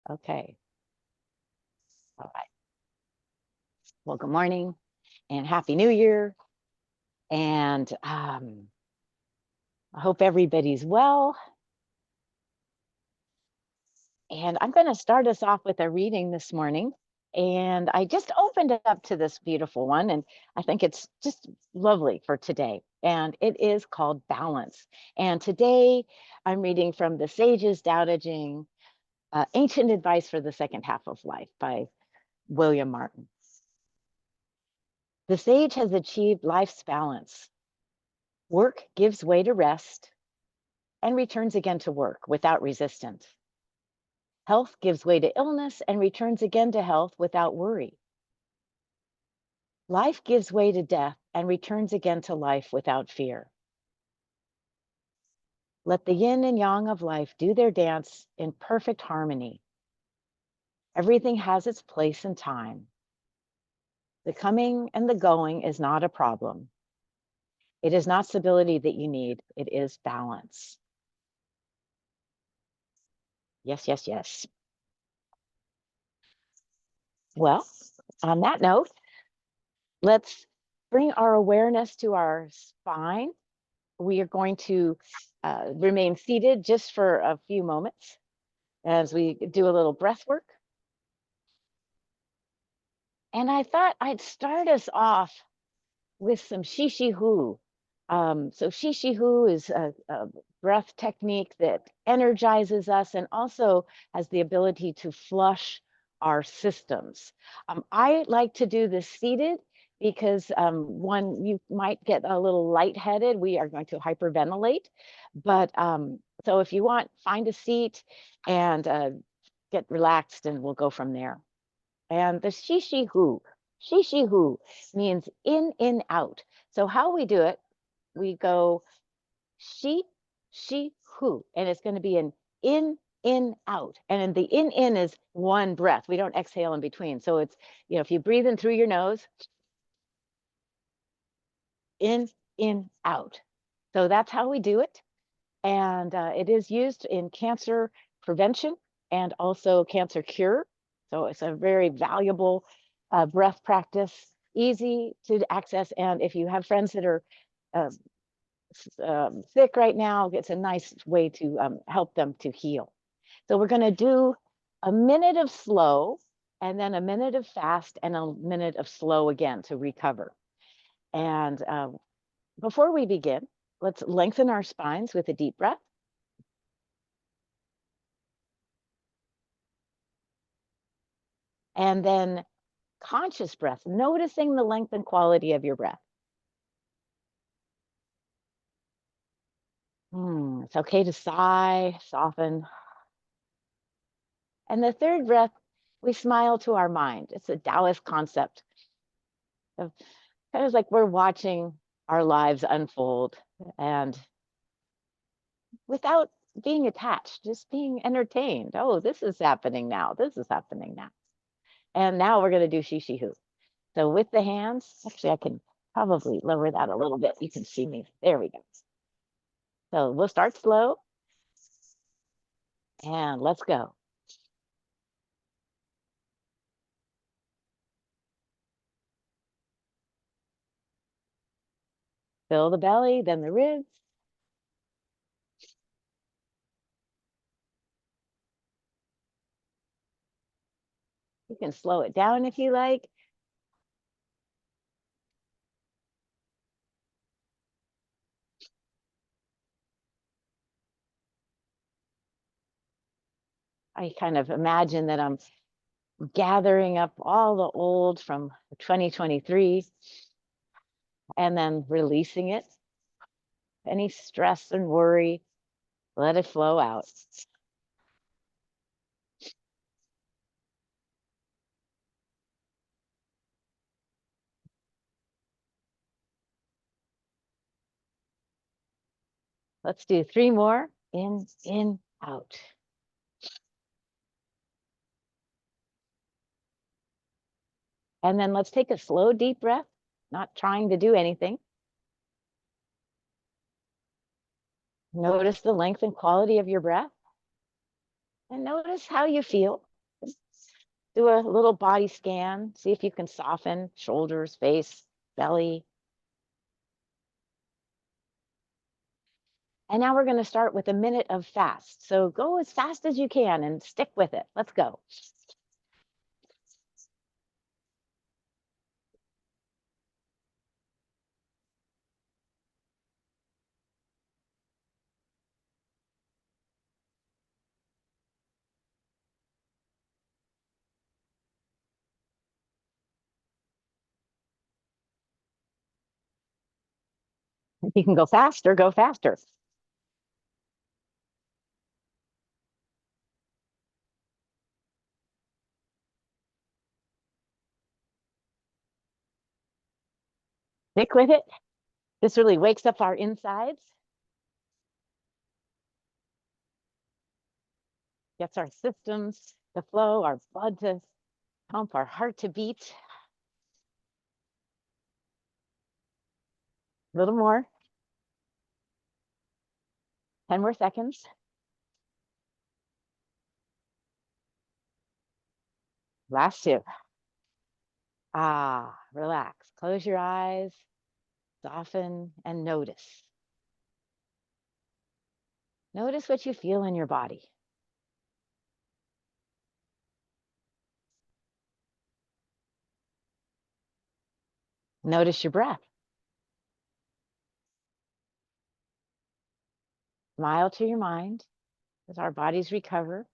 Okay. All right. Well, good morning and Happy New Year. And I hope everybody's well. And I'm going to start us off with a reading this morning. And I just opened it up to this beautiful one, and I think it's just lovely for today. And it is called Balance. And today I'm reading from the Sage's Tao Te Ching, Ancient Advice for the Second Half of Life by William Martin. The sage has achieved life's balance. Work gives way to rest and returns again to work without resistance. Health gives way to illness and returns again to health without worry. Life gives way to death and returns again to life without fear. Let the yin and yang of life do their dance in perfect harmony. Everything has its place and time. The coming and the going is not a problem. It is not stability that you need, it is balance. Yes, yes, yes. Well, on that note, let's bring our awareness to our spine. We are going to remain seated just for a few moments as we do a little breath work. And I thought I'd start us off with some Shishi Hu. So Shishi Hu is a breath technique that energizes us and also has the ability to flush our systems. I like to do this seated because one, you might get a little lightheaded. We are going to hyperventilate. But so if you want, find a seat and get relaxed and we'll go from there. And the Shishi Hu means in, out. So how we do it, we go shi, hu, and it's going to be an in, out. And the in is one breath. We don't exhale in between. So it's, if you breathe in through your nose, in, out. So that's how we do it. And it is used in cancer prevention and also cancer cure. So it's a very valuable breath practice, easy to access. And if you have friends that are sick right now, it's a nice way to help them to heal. So we're going to do a minute of slow and then a minute of fast and a minute of slow again to recover. And before we begin, let's lengthen our spines with a deep breath. And then conscious breath, noticing the length and quality of your breath. It's okay to sigh, soften. And the third breath, we smile to our mind. It's a Taoist concept of kind of like we're watching our lives unfold and without being attached, just being entertained. Oh, this is happening now. This is happening now. And now we're going to do Shishi Hu. So with the hands, actually, I can probably lower that a little bit. You can see me. There we go. So we'll start slow and let's go. Fill the belly, then the ribs. You can slow it down if you like. I kind of imagine that I'm gathering up all the old from 2023 and then releasing it. Any stress and worry, let it flow out. Let's do 3 more. In, out. And then let's take a slow, deep breath, not trying to do anything. Notice the length and quality of your breath. And notice how you feel Do a little body scan. See if you can soften shoulders, face, belly. And now we're going to start with a minute of fast. So go as fast as you can and stick with it. Let's go. If you can go faster, go faster. Stick with it. This really wakes up our insides, gets our systems to flow, our blood to pump, our heart to beat. A little more. 10 more seconds. Last two. Ah, relax. Close your eyes, soften, and notice. Notice what you feel in your body. Notice your breath. Smile to your mind as our bodies recover.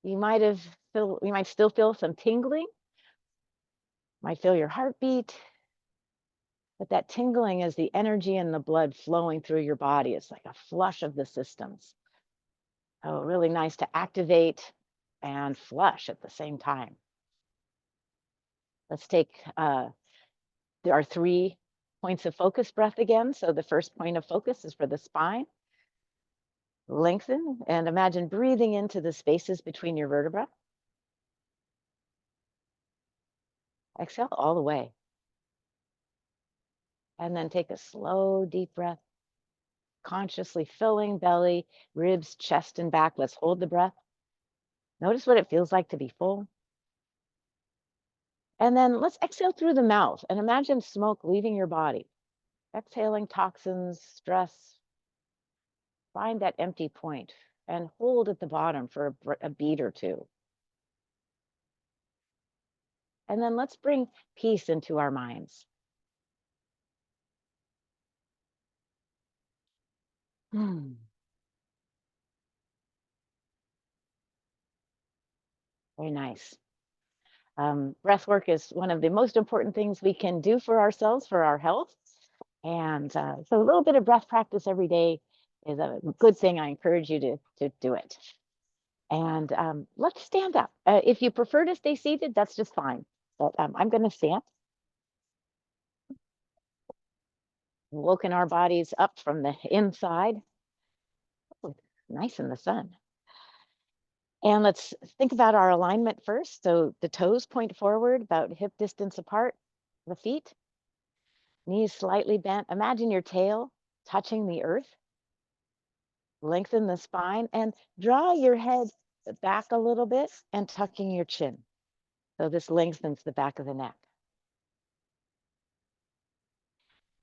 You might still feel some tingling, might feel your heartbeat, but that tingling is the energy and the blood flowing through your body. It's like a flush of the systems. Oh, really nice to activate and flush at the same time. Let's take there are 3 points of focus breath again. So the first point of focus is for the spine. Lengthen and imagine breathing into the spaces between your vertebrae. Exhale all the way. And then take a slow, deep breath, consciously filling belly, ribs, chest, and back. Let's hold the breath. Notice what it feels like to be full. And then let's exhale through the mouth and imagine smoke leaving your body. Exhaling toxins, stress. Find that empty point and hold at the bottom for a beat or two. And then let's bring peace into our minds. Very nice. Breath work is one of the most important things we can do for ourselves, for our health. And so a little bit of breath practice every day is a good thing. I encourage you to do it. And let's stand up. If you prefer to stay seated, that's just fine. But I'm going to stand. Woken our bodies up from the inside. Oh, nice in the sun. And let's think about our alignment first. So the toes point forward, about hip distance apart, the feet, knees slightly bent. Imagine your tail touching the earth. Lengthen the spine and draw your head back a little bit and tucking your chin. So this lengthens the back of the neck.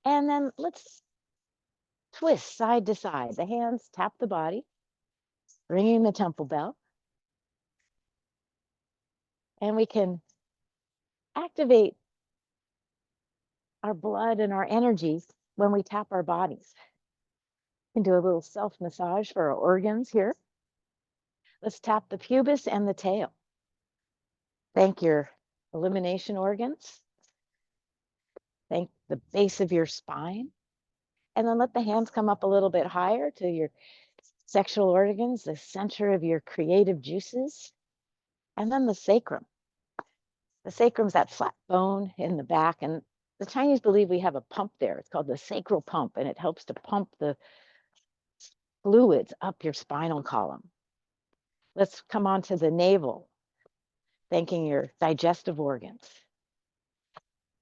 And then let's twist side to side. The hands tap the body, ringing the temple bell. And we can activate our blood and our energy when we tap our bodies. We can do a little self-massage for our organs here. Let's tap the pubis and the tail. Thank your elimination organs. Thank the base of your spine. And then let the hands come up a little bit higher to your sexual organs, the center of your creative juices. And then the sacrum. The sacrum's that flat bone in the back. And the Chinese believe we have a pump there. It's called the sacral pump, and it helps to pump the fluids up your spinal column. Let's come on to the navel, thanking your digestive organs.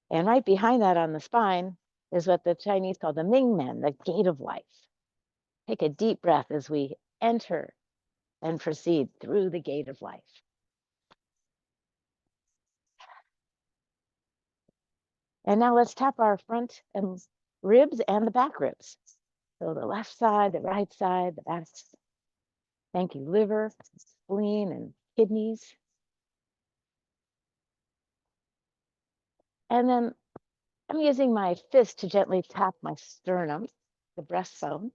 And right behind that on the spine is what the Chinese call the Mingmen, the gate of life. Take a deep breath as we enter and proceed through the gate of life. And now let's tap our front and ribs and the back ribs. So the left side, the right side, the back. Thank you, liver, spleen, and kidneys. And then I'm using my fist to gently tap my sternum, the breastbone.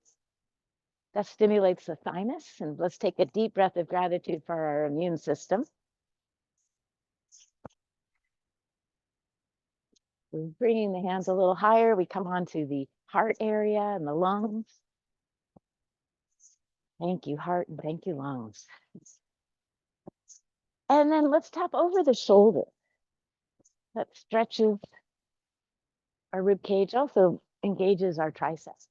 That stimulates the thymus. And let's take a deep breath of gratitude for our immune system. We're bringing the hands a little higher. We come onto the heart area and the lungs. Thank you, heart, and thank you, lungs. And then let's tap over the shoulder. That stretches our rib cage, also engages our triceps.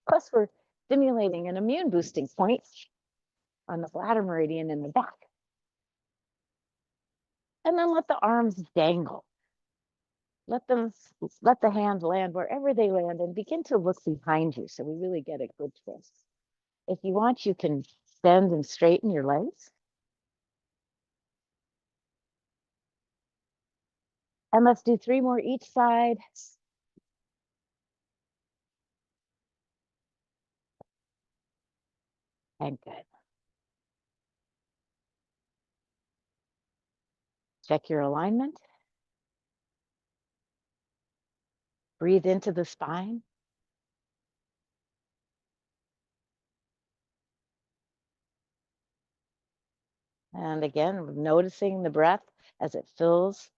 Plus, we're stimulating an immune boosting point on the bladder meridian in the back. And then let the arms dangle. Let the hands land wherever they land and begin to look behind you so we really get a good twist. If you want, you can bend and straighten your legs. And let's do 3 more each side. And good. Check your alignment. Breathe into the spine. And again, noticing the breath as it fills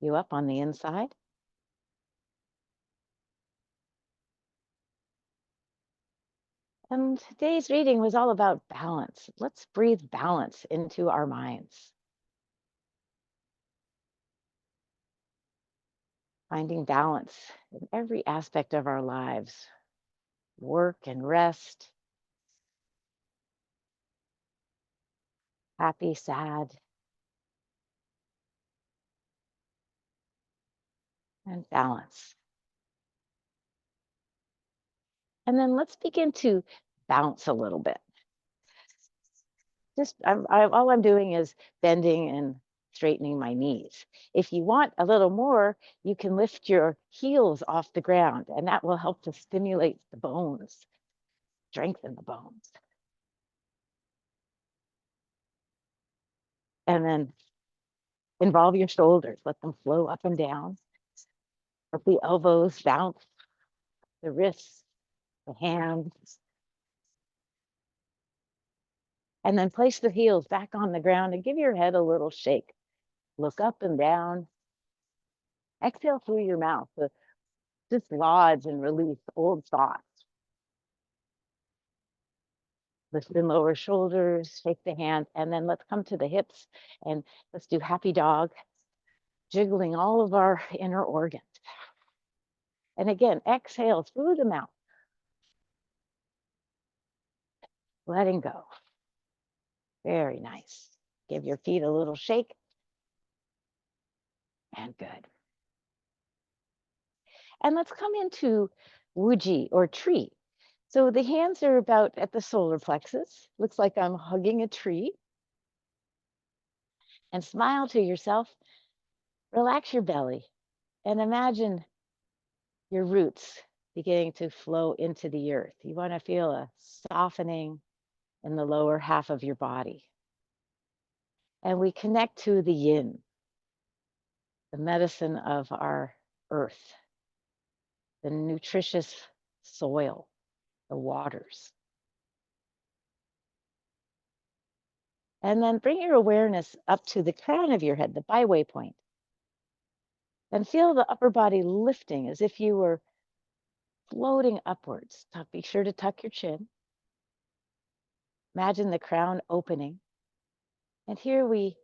you up on the inside. And today's reading was all about balance. Let's breathe balance into our minds. Finding balance in every aspect of our lives, work and rest, happy, sad, and balance. And then let's begin to bounce a little bit. Just all I'm doing is bending and straightening my knees. If you want a little more, you can lift your heels off the ground, and that will help to stimulate the bones, strengthen the bones. And then involve your shoulders, let them flow up and down. Let the elbows bounce, the wrists, the hands. And then place the heels back on the ground and give your head a little shake. Look up and down. Exhale through your mouth to dislodge and release old thoughts. Lift and lower shoulders, shake the hands, and then let's come to the hips and let's do happy dog, jiggling all of our inner organs. And again, exhale through the mouth. Letting go. Very nice. Give your feet a little shake. And good. And let's come into Wuji or tree. So the hands are about at the solar plexus. Looks like I'm hugging a tree. And smile to yourself. Relax your belly and imagine your roots beginning to flow into the earth. You want to feel a softening in the lower half of your body. And we connect to the yin, the medicine of our earth, the nutritious soil, the waters. And then bring your awareness up to the crown of your head, the byway point. And feel the upper body lifting as if you were floating upwards. Be sure to tuck your chin. Imagine the crown opening. And here we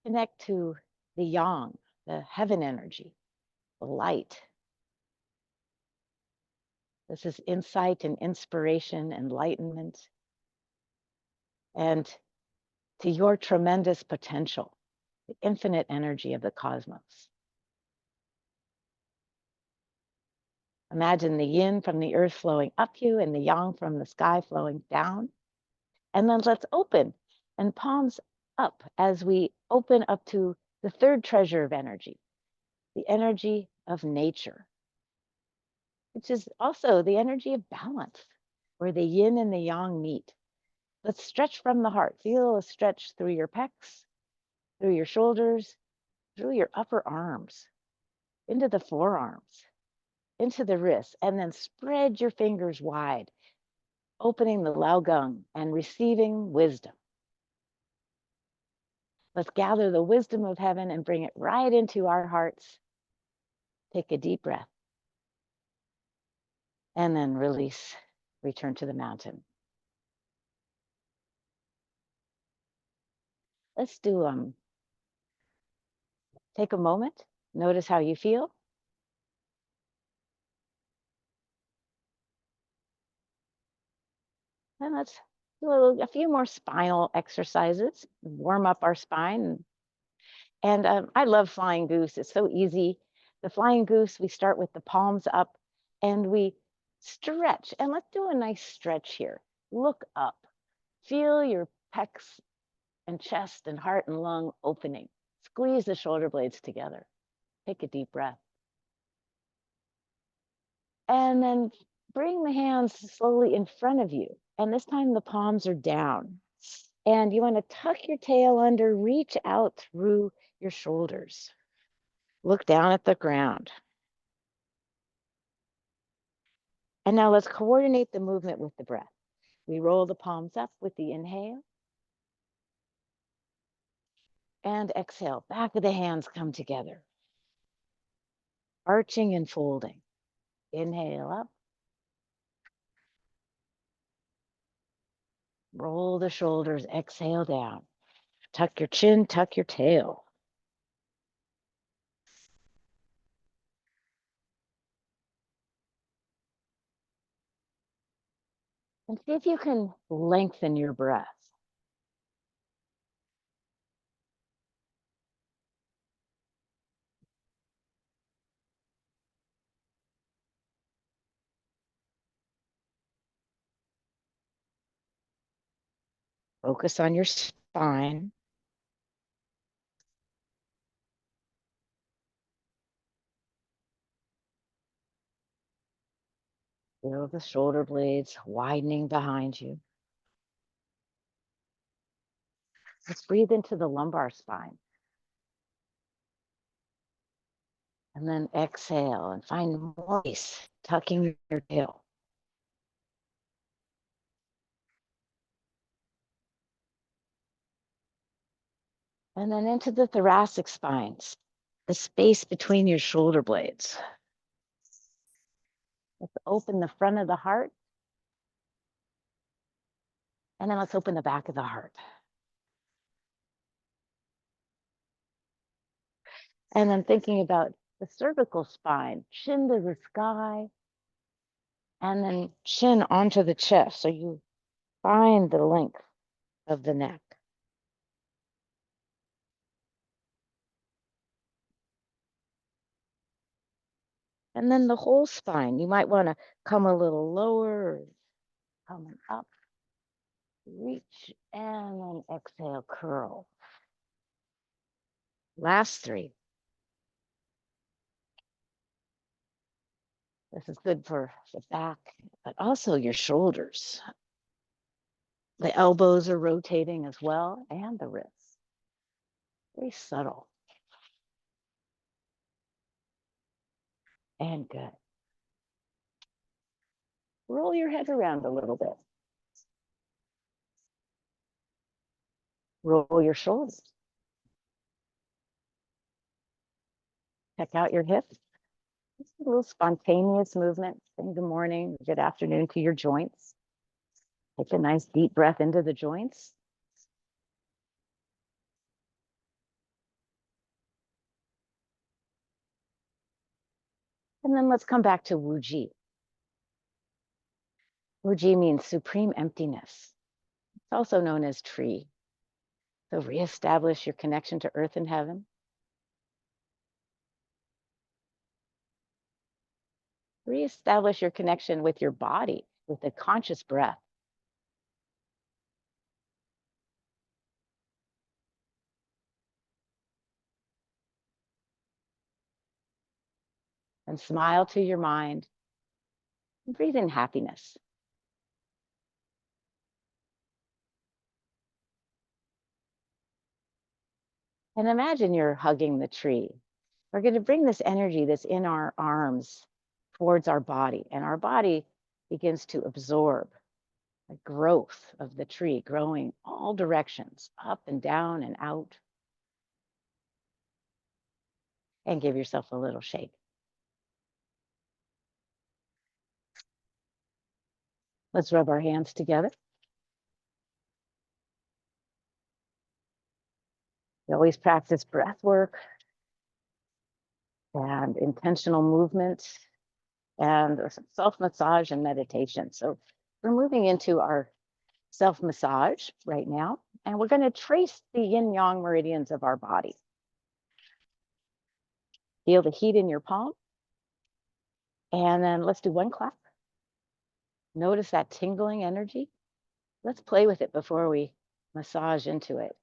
connect to the yang, the heaven energy, the light. This is insight and inspiration, enlightenment, and to your tremendous potential, the infinite energy of the cosmos. Imagine the yin from the earth flowing up you and the yang from the sky flowing down. And then let's open and palms up as we open up to the third treasure of energy, the energy of nature, which is also the energy of balance, where the yin and the yang meet. Let's stretch from the heart. Feel a stretch through your pecs, through your shoulders, through your upper arms, into the forearms, into the wrists, and then spread your fingers wide, opening the Lao Gong and receiving wisdom. Let's gather the wisdom of heaven and bring it right into our hearts. Take a deep breath. And then release, return to the mountain. Let's do, take a moment, notice how you feel. And let's do a few more spinal exercises, warm up our spine. And I love flying goose. It's so easy. The flying goose, we start with the palms up and we stretch. And let's do a nice stretch here. Look up. Feel your pecs and chest and heart and lung opening. Squeeze the shoulder blades together. Take a deep breath. And then bring the hands slowly in front of you. And this time the palms are down. And you want to tuck your tail under, reach out through your shoulders. Look down at the ground. And now let's coordinate the movement with the breath. We roll the palms up with the inhale. And exhale, back of the hands come together. Arching and folding. Inhale up. Roll the shoulders, exhale down. Tuck your chin, tuck your tail. And see if you can lengthen your breath. Focus on your spine. Feel the shoulder blades widening behind you. Let's breathe into the lumbar spine. And then exhale and find more space, tucking your tail. And then into the thoracic spines, the space between your shoulder blades. Let's open the front of the heart. And then let's open the back of the heart. And then thinking about the cervical spine, chin to the sky, and then chin onto the chest. So you find the length of the neck. And then the whole spine. You might want to come a little lower, coming up, reach, and then exhale, curl. Last three. This is good for the back, but also your shoulders. The elbows are rotating as well, and the wrists. Very subtle. And good. Roll your head around a little bit. Roll your shoulders. Check out your hips. Just a little spontaneous movement. Saying good morning, good afternoon to your joints. Take a nice deep breath into the joints. And then let's come back to Wu Ji. Wu Ji means supreme emptiness. It's also known as tree. So reestablish your connection to earth and heaven. Reestablish your connection with your body, with a conscious breath. and smile to your mind. And breathe in happiness. And imagine you're hugging the tree. We're going to bring this energy that's in our arms towards our body, and our body begins to absorb the growth of the tree, growing all directions, up and down and out. And give yourself a little shake. Let's rub our hands together. We always practice breath work and intentional movement and self-massage and meditation. So we're moving into our self-massage right now, and we're going to trace the yin-yang meridians of our body. Feel the heat in your palm. And then let's do one clap. Notice that tingling energy. Let's play with it before we massage into it.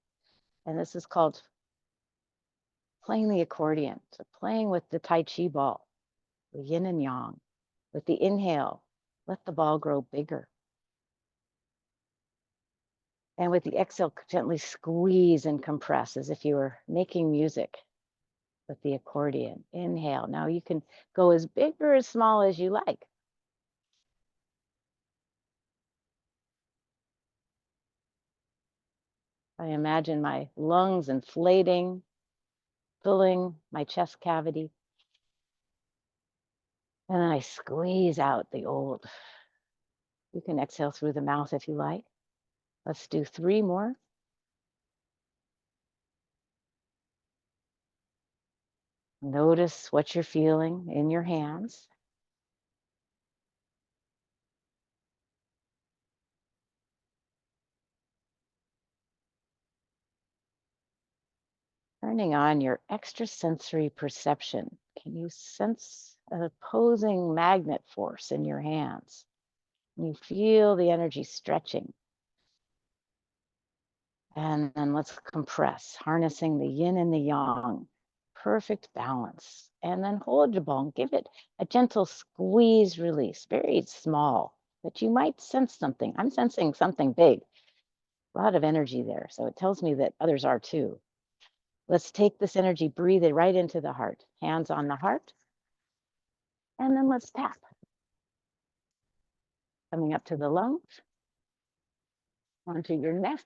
And this is called playing the accordion. So playing with the Tai Chi ball, the yin and yang. With the inhale, let the ball grow bigger. And with the exhale, gently squeeze and compress as if you were making music with the accordion. Inhale. Now you can go as big or as small as you like. I imagine my lungs inflating, filling my chest cavity. And then I squeeze out the old. You can exhale through the mouth if you like. Let's do 3 more. Notice what you're feeling in your hands. Turning on your extrasensory perception. Can you sense an opposing magnet force in your hands? You feel the energy stretching. And then let's compress, harnessing the yin and the yang. Perfect balance. And then hold your ball and give it a gentle squeeze release, very small, but you might sense something. I'm sensing something big, a lot of energy there. So it tells me that others are too. Let's take this energy, breathe it right into the heart, hands on the heart. And then let's tap. Coming up to the lungs, onto your neck.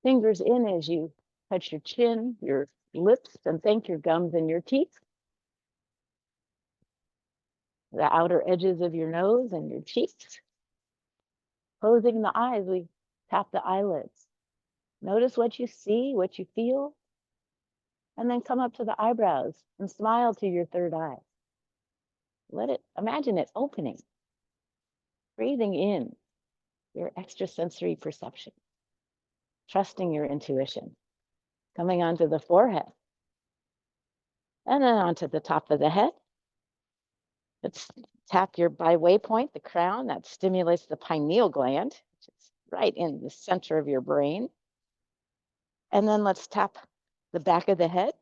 Fingers in as you touch your chin, your lips, and thank your gums and your teeth. The outer edges of your nose and your cheeks. Closing the eyes, we tap the eyelids. Notice what you see, what you feel, and then come up to the eyebrows and smile to your third eye. Imagine it opening, breathing in your extrasensory perception, trusting your intuition, coming onto the forehead, and then onto the top of the head. Let's tap your bi-way point, the crown, that stimulates the pineal gland, which is right in the center of your brain. And then let's tap the back of the head,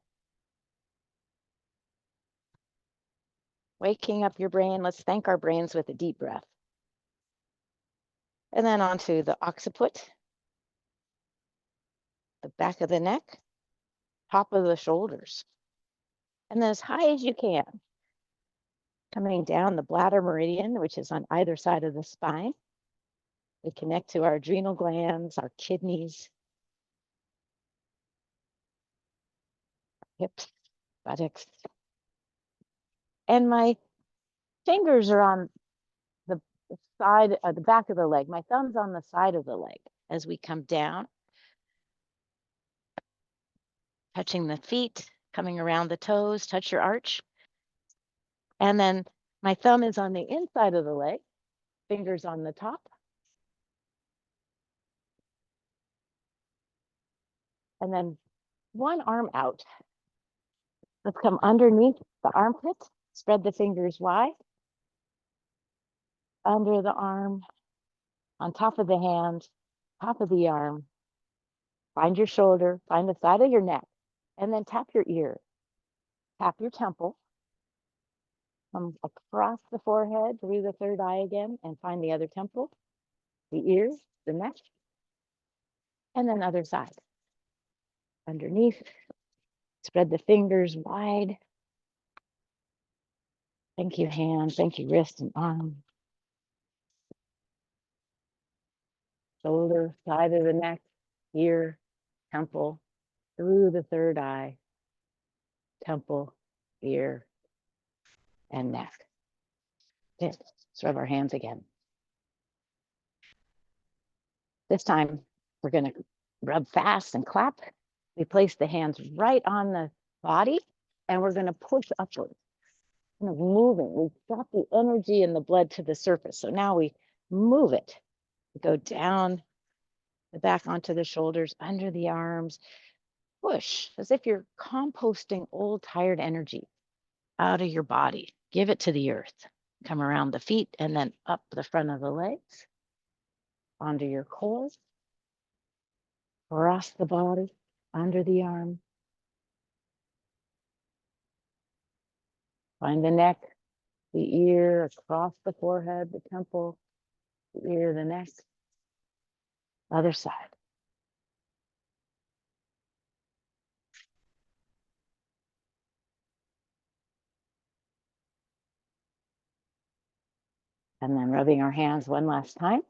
waking up your brain. Let's thank our brains with a deep breath. And then onto the occiput, the back of the neck, top of the shoulders. And then as high as you can, coming down the bladder meridian, which is on either side of the spine. We connect to our adrenal glands, our kidneys, hips, buttocks. And my fingers are on the side, the back of the leg. My thumb's on the side of the leg as we come down, touching the feet, coming around the toes, touch your arch. And then my thumb is on the inside of the leg, fingers on the top. And then one arm out. Let's come underneath the armpit, spread the fingers wide, under the arm, on top of the hand, top of the arm. Find your shoulder, find the side of your neck, and then tap your ear. tap your temple. Come across the forehead, through the third eye again, and find the other temple, the ears, the neck, and then other side. Underneath, spread the fingers wide. Thank you, hands. Thank you, wrist and arm. Shoulder, side of the neck, ear, temple, through the third eye, temple, ear, and neck. Good. Let's rub our hands again. This time, we're going to rub fast and clap. We place the hands right on the body, and we're going to push upwards, kind of moving. We've got the energy and the blood to the surface. So now we move it. We go down the back onto the shoulders, under the arms, push as if you're composting old tired energy out of your body. Give it to the earth. Come around the feet and then up the front of the legs, onto your core, across the body, under the arm. Find the neck, the ear, across the forehead, the temple, the ear, the neck. Other side. And then rubbing our hands one last time.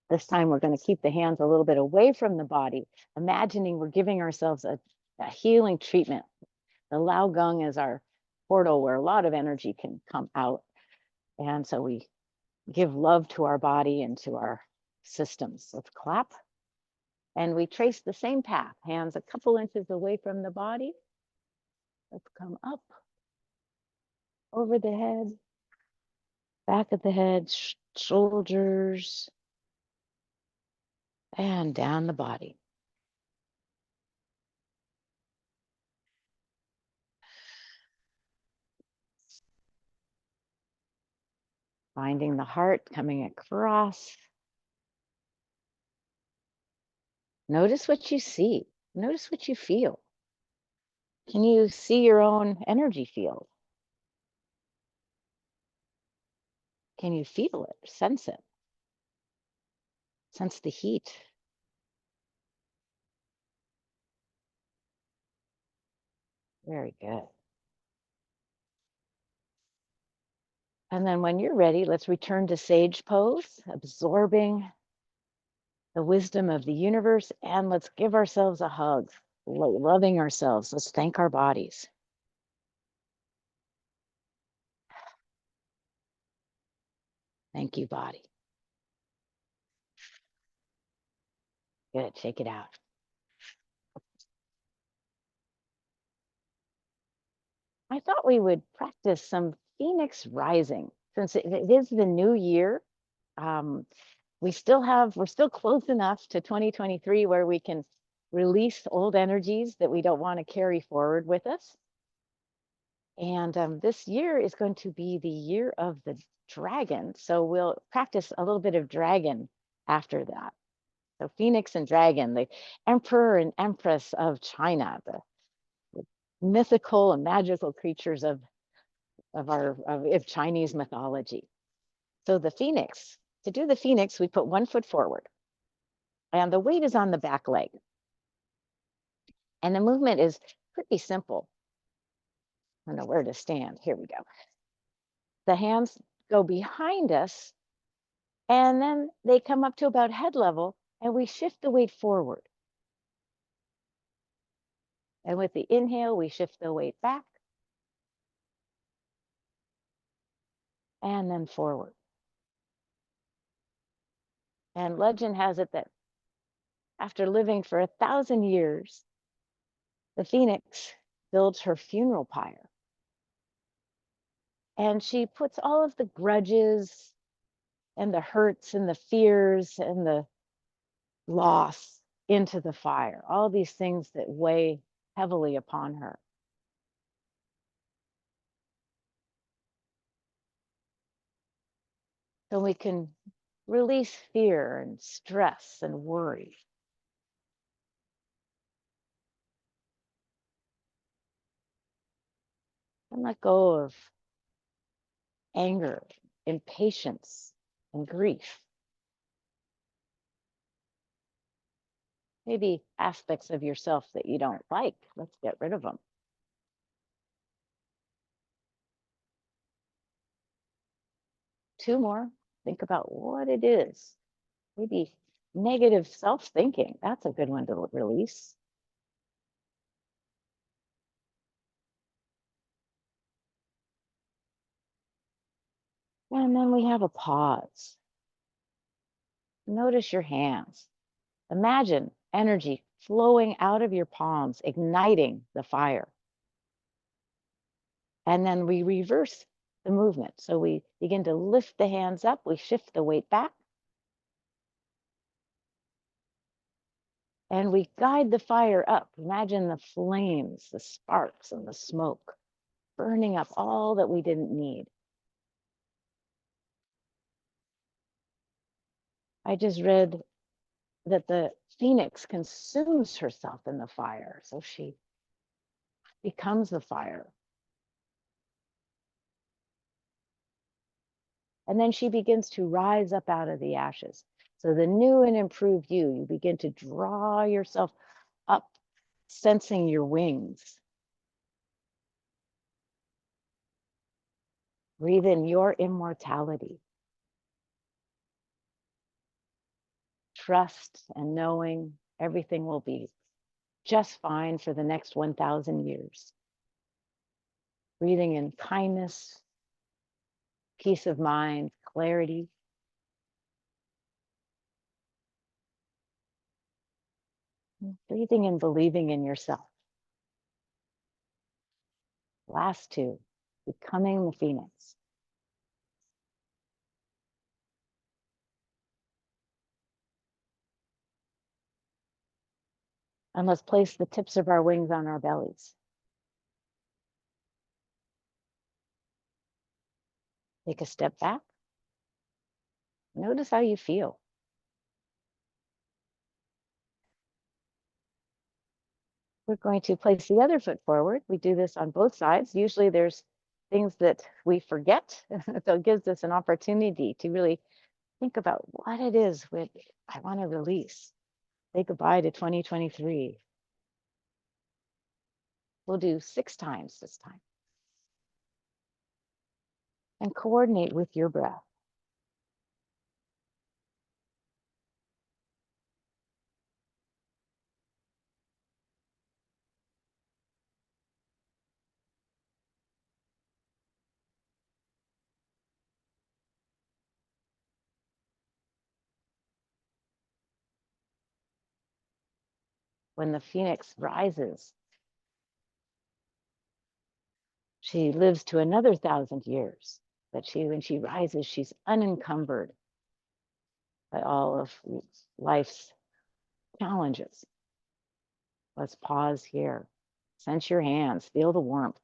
This time we're going to keep the hands a little bit away from the body, imagining we're giving ourselves a healing treatment. The Lao Gong is our portal where a lot of energy can come out. And so we give love to our body and to our systems. Let's clap. And we trace the same path, hands a couple inches away from the body. Let's come up, over the head, back of the head, shoulders, and down the body. Finding the heart coming across. Notice what you see. Notice what you feel. Can you see your own energy field? Can you feel it, sense it? Sense the heat. Very good. And then when you're ready, let's return to sage pose, absorbing the wisdom of the universe, and let's give ourselves a hug, loving ourselves. Let's thank our bodies. Thank you, body. Good, shake it out. I thought we would practice some Phoenix rising. Since it is the new year, we're still close enough to 2023 where we can release old energies that we don't want to carry forward with us. And this year is going to be the year of the dragon. So we'll practice a little bit of dragon after that. So Phoenix and dragon, the emperor and empress of China, the mythical and magical creatures of Chinese mythology. So the Phoenix, to do the Phoenix, we put one foot forward and the weight is on the back leg. And the movement is pretty simple. I don't know where to stand. Here we go. The hands go behind us and then they come up to about head level and we shift the weight forward. And with the inhale, we shift the weight back and then forward. And legend has it that after living for 1,000 years, the Phoenix builds her funeral pyre. And she puts all of the grudges and the hurts and the fears and the loss into the fire, all these things that weigh heavily upon her. So we can release fear and stress and worry. And let go of anger, impatience, and grief. Maybe aspects of yourself that you don't like. Let's get rid of them. Two more. Think about what it is. Maybe negative self-thinking. That's a good one to release. And then we have a pause. Notice your hands. Imagine energy flowing out of your palms, igniting the fire. And then we reverse the movement. So we begin to lift the hands up, we shift the weight back, and we guide the fire up. Imagine the flames, the sparks, and the smoke burning up all that we didn't need. I just read that the phoenix consumes herself in the fire, so she becomes the fire. And then she begins to rise up out of the ashes. So the new and improved you begin to draw yourself up, sensing your wings. Breathe in your immortality. Trust and knowing everything will be just fine for the next 1,000 years. Breathing in kindness, peace of mind, clarity. Breathing and believing in yourself. Last two, becoming the phoenix. And let's place the tips of our wings on our bellies. Take a step back. Notice how you feel. We're going to place the other foot forward. We do this on both sides. Usually there's things that we forget. So it gives us an opportunity to really think about what it is that I want to release. Say goodbye to 2023. We'll do 6 times this time. And coordinate with your breath. When the phoenix rises, she lives to another 1,000 years. But when she rises, she's unencumbered by all of life's challenges. Let's pause here. Sense your hands, feel the warmth.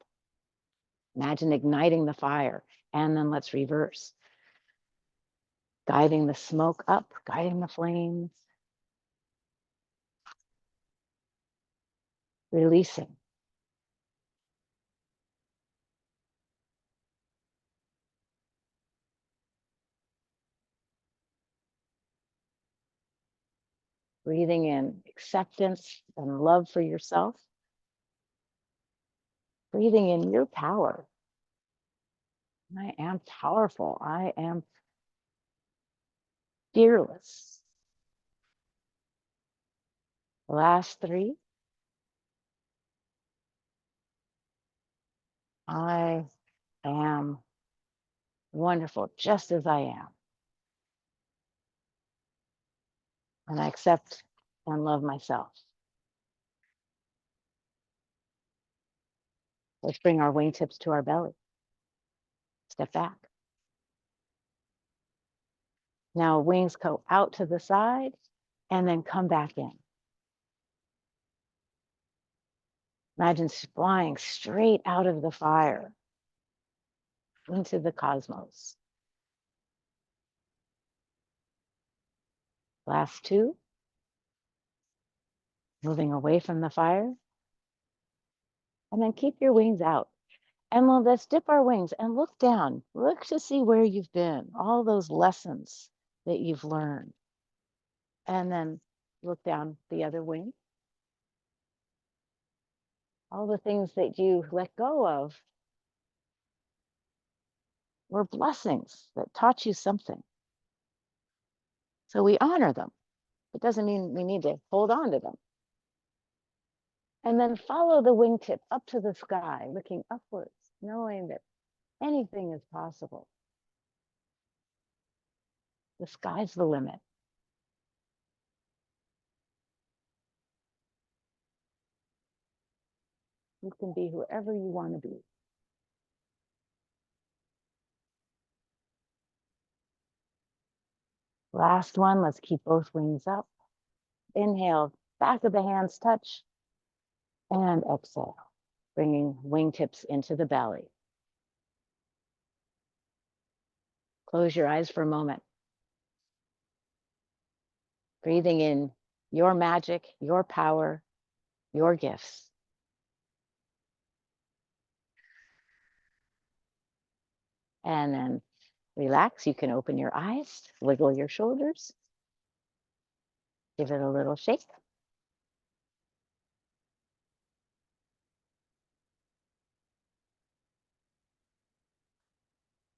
Imagine igniting the fire, and then let's reverse. Guiding the smoke up, guiding the flames. Releasing. Breathing in acceptance and love for yourself. Breathing in your power. I am powerful. I am fearless. The last 3. I am wonderful just as I am. And I accept and love myself. Let's bring our wingtips to our belly. Step back. Now wings go out to the side and then come back in. Imagine flying straight out of the fire into the cosmos. Last 2. Moving away from the fire. And then keep your wings out. And let's dip our wings and look down. Look to see where you've been, all those lessons that you've learned. And then look down the other wing. All the things that you let go of were blessings that taught you something. So we honor them. It doesn't mean we need to hold on to them. And then follow the wingtip up to the sky, looking upwards, knowing that anything is possible. The sky's the limit. You can be whoever you want to be. Last one, let's keep both wings up. Inhale, back of the hands touch, and exhale, bringing wingtips into the belly. Close your eyes for a moment. Breathing in your magic, your power, your gifts. And then relax. You can open your eyes, wiggle your shoulders, give it a little shake.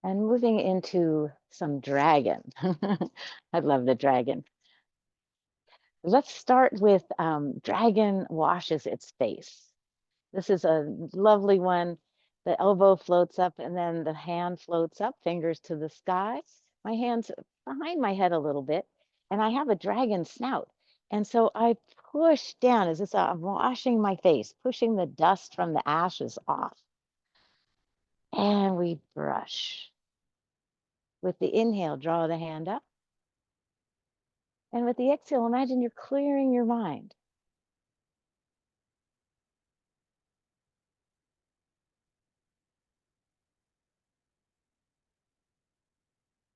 And moving into some dragon. I love the dragon. Let's start with dragon washes its face. This is a lovely one. The elbow floats up and then the hand floats up, fingers to the sky. My hand's behind my head a little bit, and I have a dragon snout. And so I push down as if I'm washing my face, pushing the dust from the ashes off. And we brush. With the inhale, draw the hand up. And with the exhale, imagine you're clearing your mind.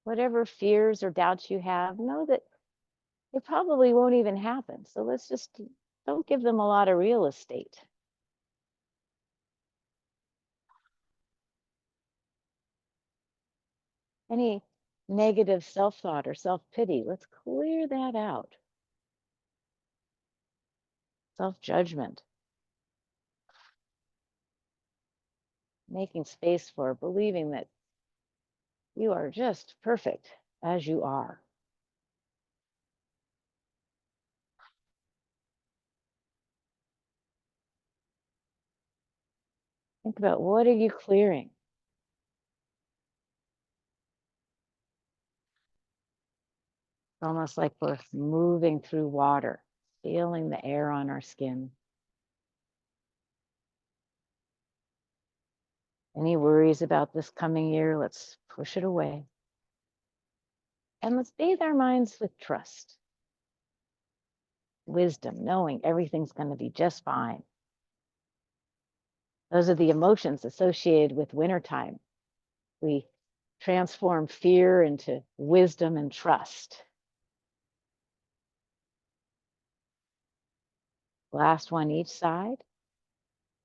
Whatever fears or doubts you have, know that it probably won't even happen. So let's just don't give them a lot of real estate. Any negative self-thought or self-pity, let's clear that out. Self-judgment. Making space for believing that you are just perfect as you are. Think about, what are you clearing? It's almost like we're moving through water, feeling the air on our skin. Any worries about this coming year, let's push it away. And let's bathe our minds with trust, wisdom, knowing everything's going to be just fine. Those are the emotions associated with wintertime. We transform fear into wisdom and trust. Last one each side.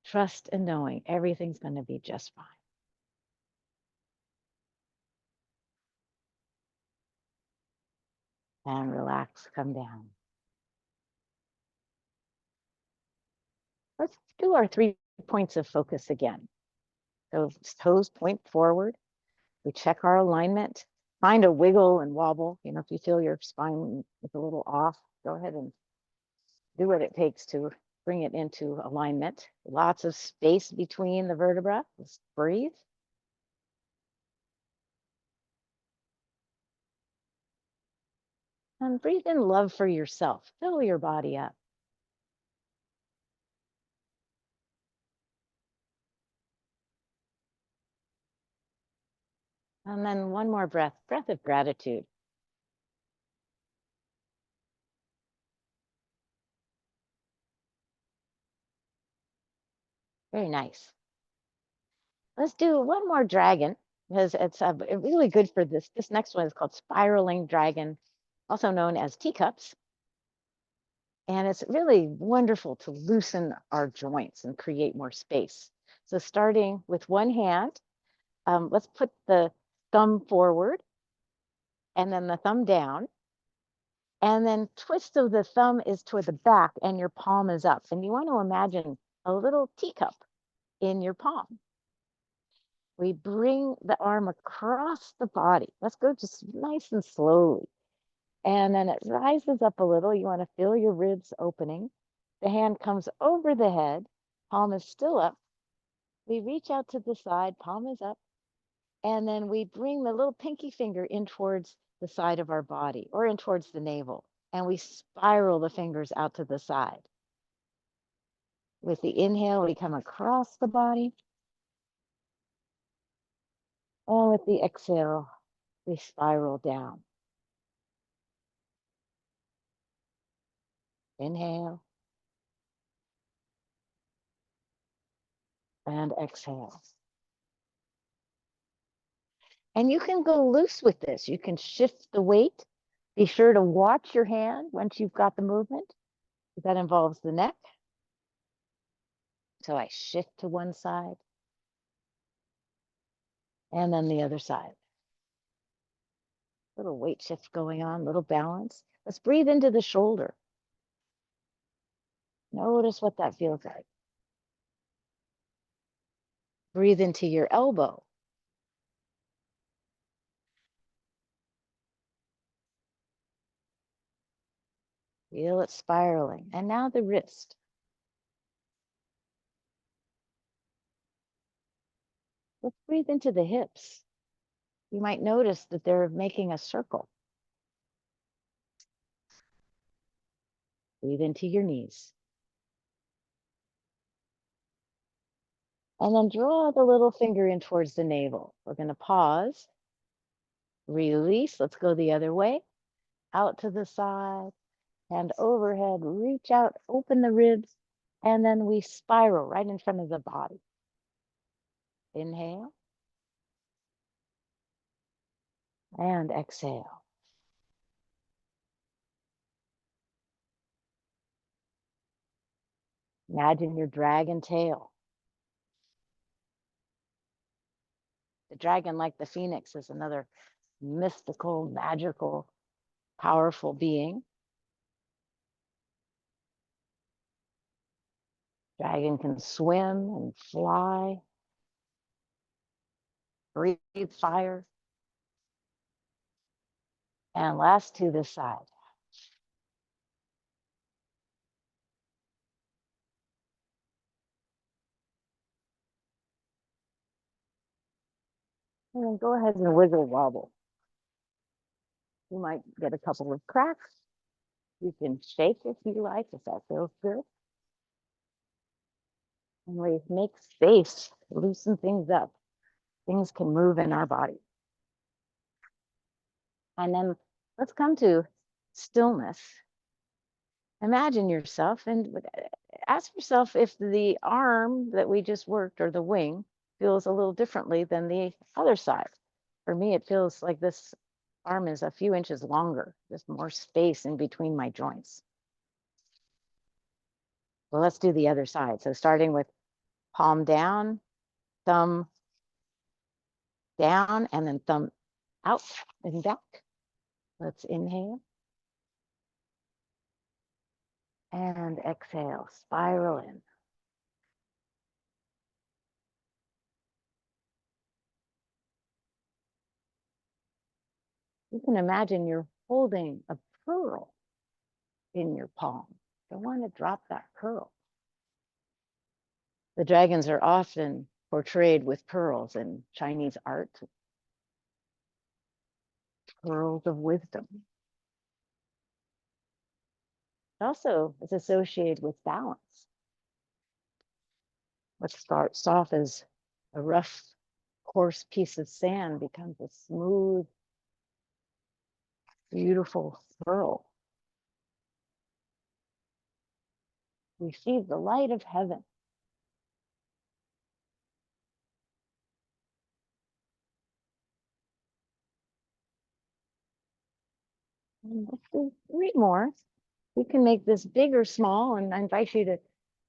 Trust and knowing everything's going to be just fine. And relax, come down. Let's do our 3 points of focus again. So toes point forward. We check our alignment. Find a wiggle and wobble. You know, if you feel your spine is a little off, go ahead and do what it takes to bring it into alignment. Lots of space between the vertebrae. Let's breathe. And breathe in love for yourself. Fill your body up. And then one more breath of gratitude. Very nice. Let's do one more dragon, because it's really good for this. This next one is called spiraling dragon, also known as teacups. And it's really wonderful to loosen our joints and create more space. So starting with one hand, let's put the thumb forward and then the thumb down. And then twist of the thumb is toward the back and your palm is up. And you want to imagine a little teacup in your palm. We bring the arm across the body. Let's go just nice and slowly. And then it rises up a little. You want to feel your ribs opening. The hand comes over the head. Palm is still up. We reach out to the side. Palm is up. And then we bring the little pinky finger in towards the side of our body or in towards the navel. And we spiral the fingers out to the side. With the inhale, we come across the body. And with the exhale, we spiral down. Inhale. And exhale. And you can go loose with this. You can shift the weight. Be sure to watch your hand once you've got the movement. That involves the neck. So I shift to one side and then the other side. Little weight shift going on, little balance. Let's breathe into the shoulder. Notice what that feels like. Breathe into your elbow. Feel it spiraling. And now the wrist. Let's breathe into the hips. You might notice that they're making a circle. Breathe into your knees. And then draw the little finger in towards the navel. We're going to pause. Release. Let's go the other way. Out to the side. Hand overhead. Reach out. Open the ribs. And then we spiral right in front of the body. Inhale. And exhale. Imagine your dragon tail. The dragon, like the phoenix, is another mystical, magical, powerful being. Dragon can swim and fly, breathe fire. And last to the side. And then go ahead and wiggle wobble. You might get a couple of cracks. You can shake if you like, if that feels good. And we make space, loosen things up. Things can move in our body. And then let's come to stillness. Imagine yourself and ask yourself if the arm that we just worked or the wing feels a little differently than the other side. For me, it feels like this arm is a few inches longer, just more space in between my joints. Well, let's do the other side. So starting with palm down, thumb down, and then thumb out and back. Let's inhale. And exhale, spiral in. You can imagine you're holding a pearl in your palm. Don't want to drop that pearl. The dragons are often portrayed with pearls in Chinese art. Pearls of wisdom. It also is associated with balance. What starts off as a rough, coarse piece of sand becomes a smooth, beautiful pearl. Receive the light of heaven. And let's do 3 more. You can make this big or small, and I invite you to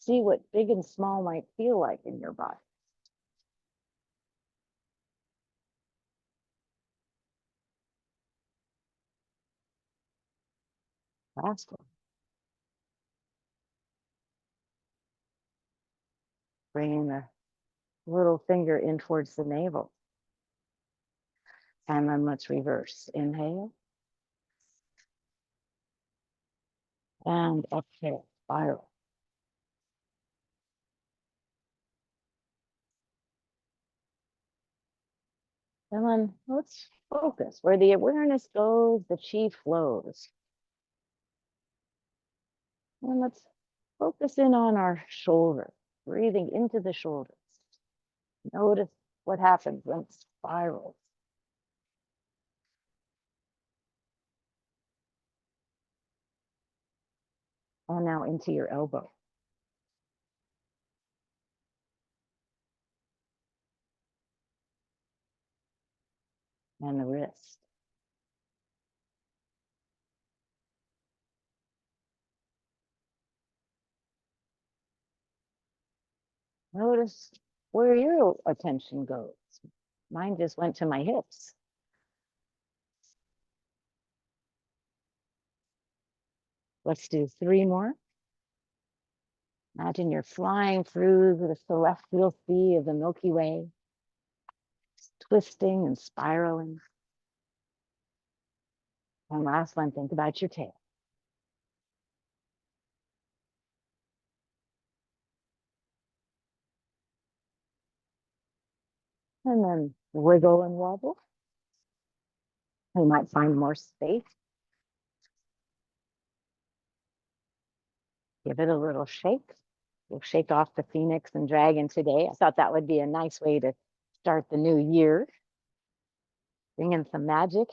see what big and small might feel like in your body. Last one. Bringing the little finger in towards the navel. And then let's reverse. Inhale. And exhale. Spiral. And then let's focus. Where the awareness goes, the chi flows. And let's focus in on our shoulder, breathing into the shoulders. Notice what happens when it spirals. And now into your elbow. And the wrist. Notice where your attention goes. Mine just went to my hips. Let's do 3 more. Imagine you're flying through the celestial sea of the Milky Way, twisting and spiraling. And last one, think about your tail. And then wiggle and wobble. You might find more space. Give it a little shake. We'll shake off the Phoenix and Dragon today. I thought that would be a nice way to start the new year. Bring in some magic.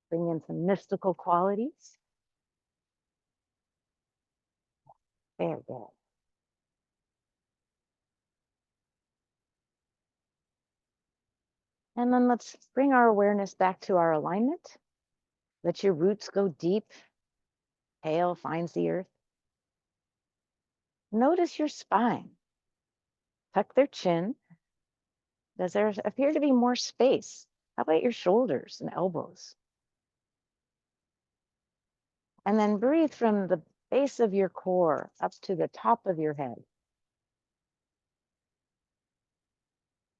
Bring in some mystical qualities. Very good. And then let's bring our awareness back to our alignment. Let your roots go deep. Tail finds the earth. Notice your spine. Tuck their chin. Does there appear to be more space? How about your shoulders and elbows? And then breathe from the base of your core up to the top of your head.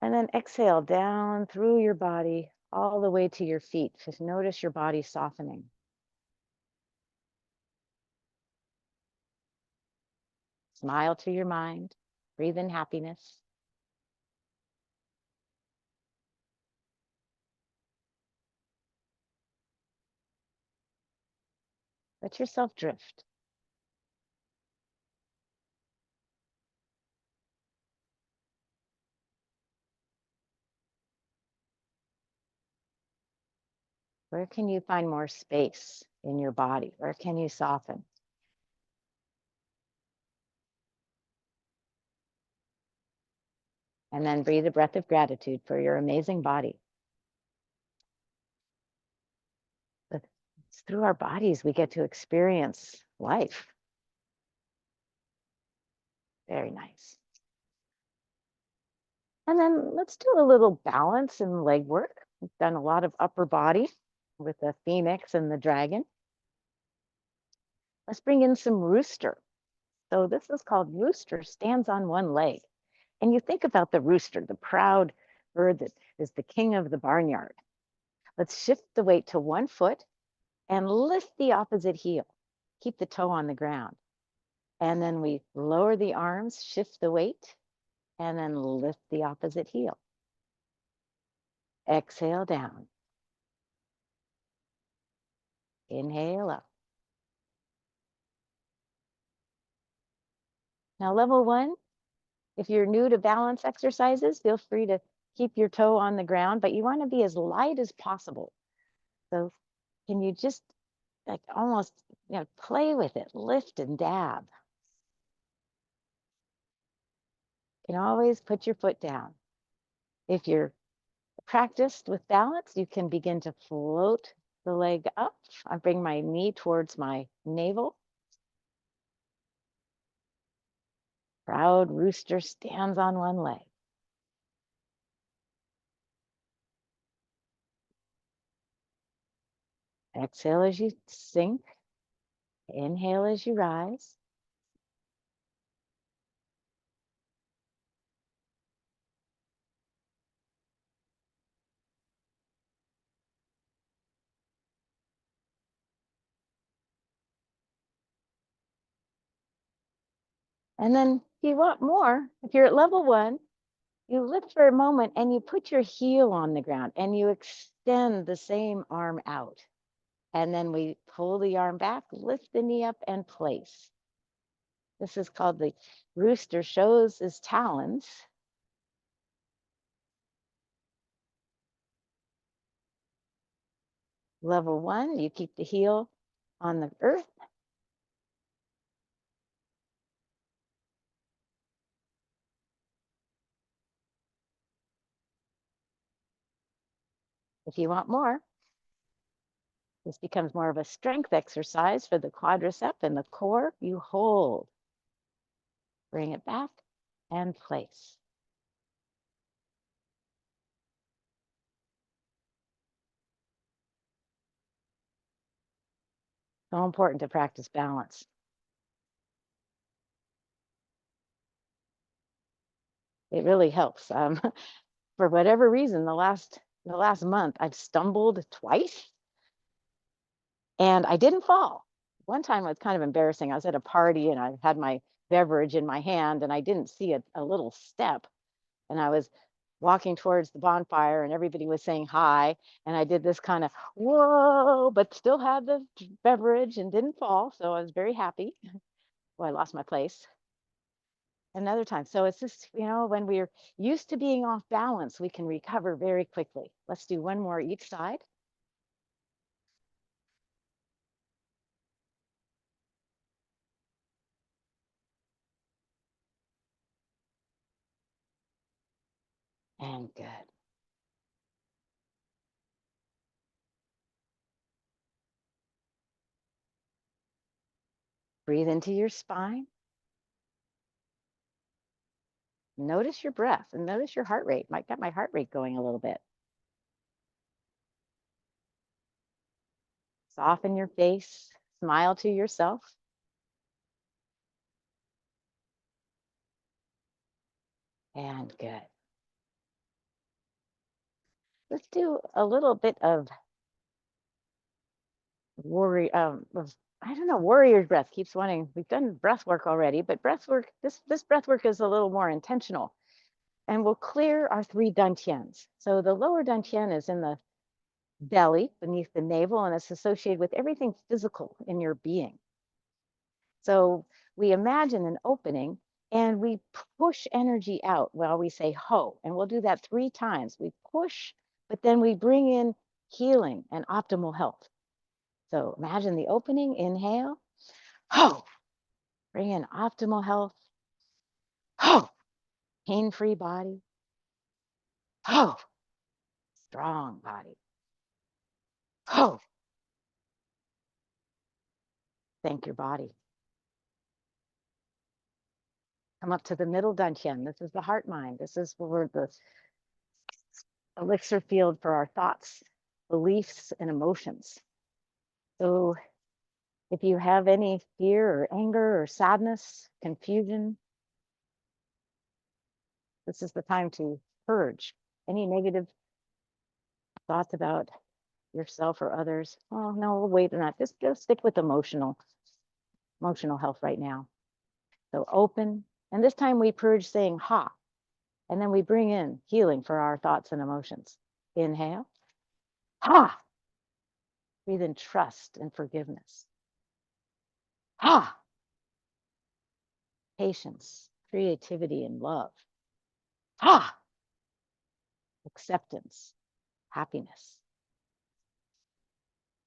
And then exhale down through your body all the way to your feet. Just notice your body softening. Smile to your mind. Breathe in happiness. Let yourself drift. Where can you find more space in your body? Where can you soften? And then breathe a breath of gratitude for your amazing body. It's through our bodies we get to experience life. Very nice. And then let's do a little balance and leg work. We've done a lot of upper body with the Phoenix and the Dragon. Let's bring in some rooster. So this is called rooster stands on one leg. And you think about the rooster, the proud bird that is the king of the barnyard. Let's shift the weight to one foot and lift the opposite heel. Keep the toe on the ground. And then we lower the arms, shift the weight, and then lift the opposite heel. Exhale down. Inhale up. Now, level 1, if you're new to balance exercises, feel free to keep your toe on the ground, but you want to be as light as possible. So can you just like almost, play with it, lift and dab. You can always put your foot down. If you're practiced with balance, you can begin to float the leg up. I bring my knee towards my navel. Proud rooster stands on one leg. Exhale as you sink. Inhale as you rise. And then if you want more, if you're at level 1, you lift for a moment and you put your heel on the ground and you extend the same arm out. And then we pull the arm back, lift the knee up and place. This is called the rooster shows his talons. Level 1, you keep the heel on the earth. If you want more, this becomes more of a strength exercise for the quadricep and the core. You hold, bring it back and place. So important to practice balance. It really helps. For whatever reason, the last month, I've stumbled twice and I didn't fall. One time it was kind of embarrassing. I was at a party and I had my beverage in my hand and I didn't see a little step. And I was walking towards the bonfire and everybody was saying hi. And I did this kind of whoa, but still had the beverage and didn't fall. So I was very happy. Well, I lost my place another time. So it's just, when we're used to being off balance, we can recover very quickly. Let's do one more each side. And good. Breathe into your spine. Notice your breath and notice your heart rate. Might get my heart rate going a little bit. Soften your face. Smile to yourself. And good. Let's do a little bit of warrior breath. Keeps wanting. We've done breath work already, but breath work. This breath work is a little more intentional, and we'll clear our 3 dantians. So the lower dantian is in the belly, beneath the navel, and it's associated with everything physical in your being. So we imagine an opening and we push energy out while we say ho, and we'll do that 3 times. We push, but then we bring in healing and optimal health. So imagine the opening, inhale, ho, bring in optimal health, ho, pain-free body, ho, strong body, ho, thank your body. Come up to the middle dantian. This is the heart mind. This is where the elixir field for our thoughts, beliefs, and emotions. So if you have any fear or anger or sadness, confusion, this is the time to purge any negative thoughts about yourself or others. Oh no, we'll wait on that. Just stick with emotional health right now. So open, and this time we purge saying ha, and then we bring in healing for our thoughts and emotions. Inhale, ha. Breathe in trust and forgiveness. Ha. Patience, creativity, and love. Ha. Acceptance, happiness.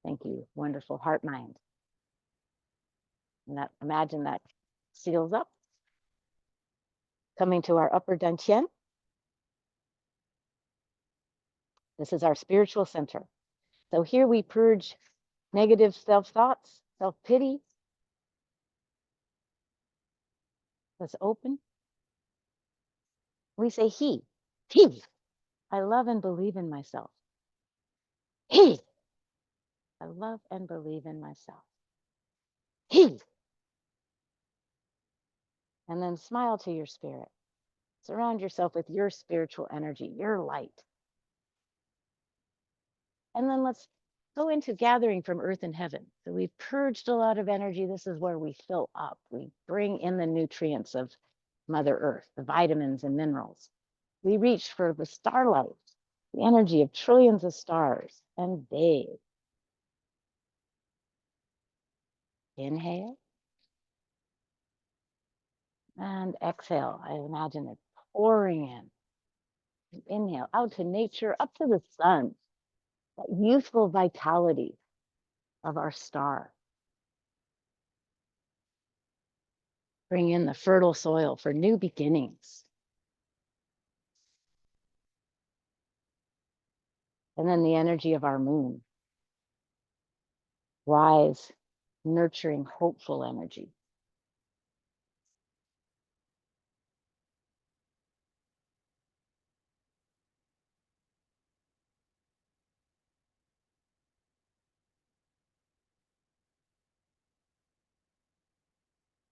Thank you, wonderful heart mind. And that, imagine that seals up. Coming to our upper dantian. This is our spiritual center. So here we purge negative self-thoughts, self-pity. Let's open. We say he. I love and believe in myself. He. I love and believe in myself. He. And then smile to your spirit. Surround yourself with your spiritual energy, your light. And then let's go into gathering from earth and heaven. So we've purged a lot of energy. This is where we fill up. We bring in the nutrients of Mother Earth, the vitamins and minerals. We reach for the starlight, the energy of trillions of stars, and bathe. Inhale and exhale. I imagine it pouring in. Inhale out to nature, up to the sun, that youthful vitality of our star. Bring in the fertile soil for new beginnings. And then the energy of our moon. Wise, nurturing, hopeful energy.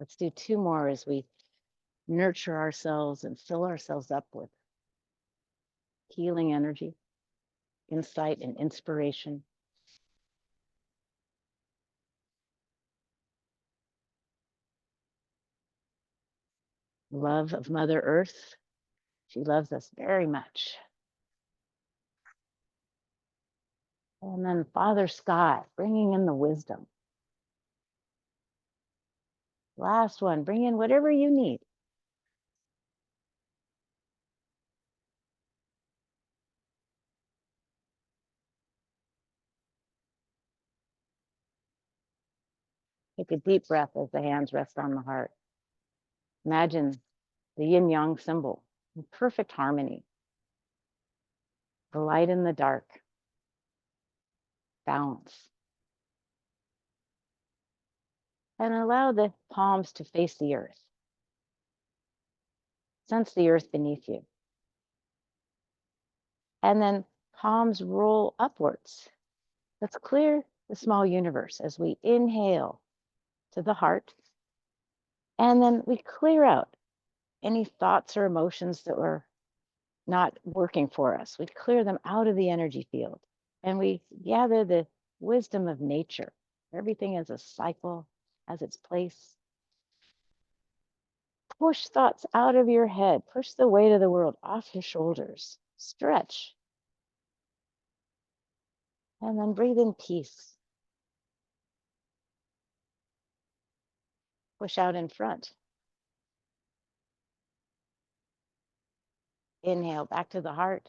Let's do two more as we nurture ourselves and fill ourselves up with healing energy, insight, and inspiration. Love of Mother Earth. She loves us very much. And then Father Sky, bringing in the wisdom. Last one, bring in whatever you need. Take a deep breath as the hands rest on the heart. Imagine the yin yang symbol in perfect harmony. The light and the dark. Balance. And allow the palms to face the earth. Sense the earth beneath you. And then palms roll upwards. Let's clear the small universe as we inhale to the heart. And then we clear out any thoughts or emotions that were not working for us. We clear them out of the energy field. And we gather the wisdom of nature. Everything is a cycle, has its place. Push thoughts out of your head. Push the weight of the world off your shoulders. Stretch. And then breathe in peace. Push out in front. Inhale back to the heart.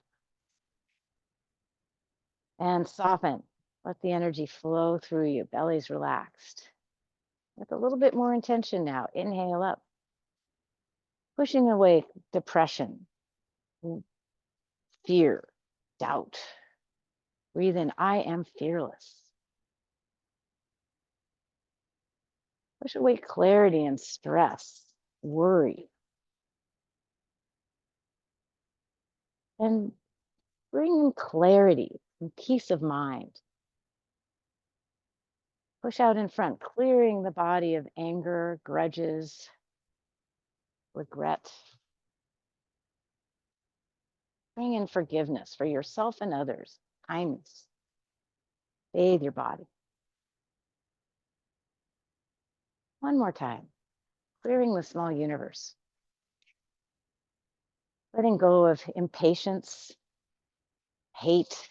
And soften. Let the energy flow through you. Belly's relaxed. With a little bit more intention now. Inhale up. Pushing away depression, fear, doubt. Breathe in, I am fearless. Push away clarity and stress, worry. And bring in clarity and peace of mind. Push out in front, clearing the body of anger, grudges, regret. Bring in forgiveness for yourself and others, kindness. Bathe your body. One more time, clearing the small universe. Letting go of impatience, hate,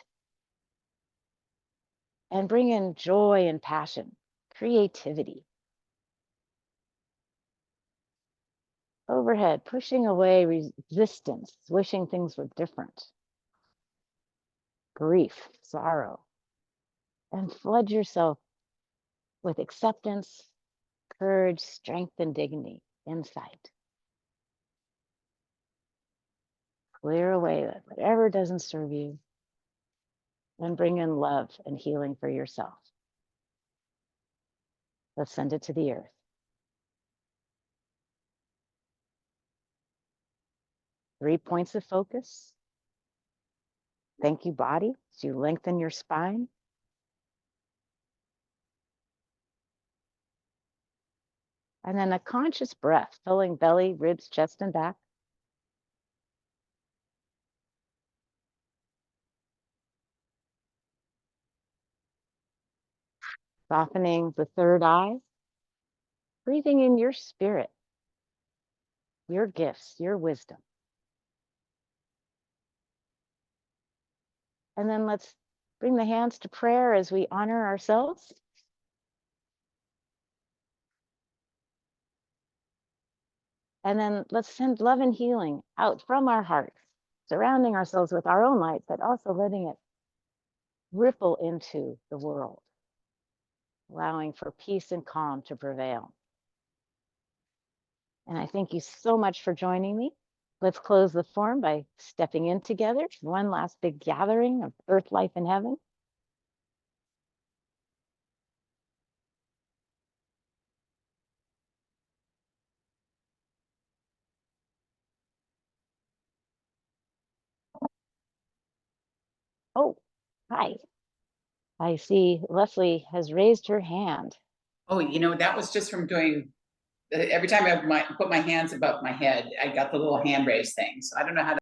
and bring in joy and passion, creativity. Overhead, pushing away resistance, wishing things were different. Grief, sorrow. And flood yourself with acceptance, courage, strength, and dignity, insight. Clear away whatever doesn't serve you, and bring in love and healing for yourself. Let's send it to the earth. Three points of focus. Thank you, body, as you lengthen your spine. And then a conscious breath, filling belly, ribs, chest, and back. Softening the third eye. Breathing in your spirit, your gifts, your wisdom. And then let's bring the hands to prayer as we honor ourselves. And then let's send love and healing out from our hearts, surrounding ourselves with our own light, but also letting it ripple into the world, allowing for peace and calm to prevail. And I thank you so much for joining me. Let's close the form by stepping in together. One last big gathering of earth, life, and heaven. Oh, hi. I see Leslie has raised her hand. Oh, that was just from doing, every time I put my hands above my head, I got the little hand raise thing. So I don't know how to